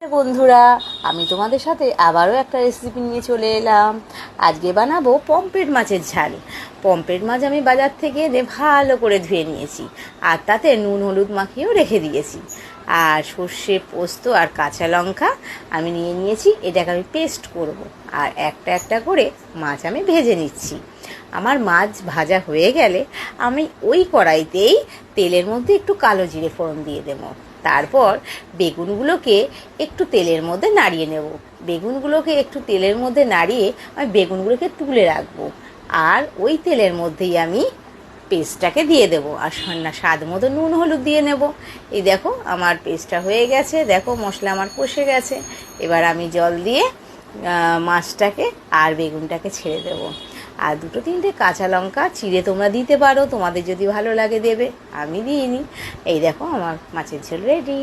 বন্ধুরা, আমি তোমাদের সাথে আবারও একটা রেসিপি নিয়ে চলে এলাম। আজকে বানাবো পমফ্রেট মাছের ঝাল। পমফ্রেট মাছ আমি বাজার থেকে এনে ভালো করে ধুয়ে নিয়েছি, আর তাতে নুন হলুদ মাখিয়েও রেখে দিয়েছি। আর সর্ষে, পোস্ত আর কাঁচা লঙ্কা আমি নিয়ে নিয়েছি, এটাকে আমি পেস্ট করব। আর একটা একটা করে মাছ আমি ভেজে নিচ্ছি। আমার মাছ ভাজা হয়ে গেলে আমি ওই কড়াইতেই তেলের মধ্যে একটু কালো জিরে ফোড়ন দিয়ে দেবো। তারপর বেগুনগুলোকে একটু তেলের মধ্যে নাড়িয়ে নেব। বেগুনগুলোকে একটু তেলের মধ্যে নাড়িয়ে আমি বেগুনগুলোকে তুলে রাখবো। আর ওই তেলের মধ্যেই আমি পেস্টটাকে দিয়ে দেবো, আর স্বাদ মতো নুন হলুদ দিয়ে নেব। এই দেখো আমার পেস্টটা হয়ে গেছে, দেখো মশলা আমার কষে গেছে। এবার আমি জল দিয়ে মাছটাকে আর বেগুনটাকে ছেড়ে দেবো। আর দুটো তিনটে কাঁচা লঙ্কা চিড়ে তোমরা দিতে পারো, তোমাদের যদি ভালো লাগে দেবে, আমি দিইনি। এই দেখো আমার মাছের ঝোল রেডি।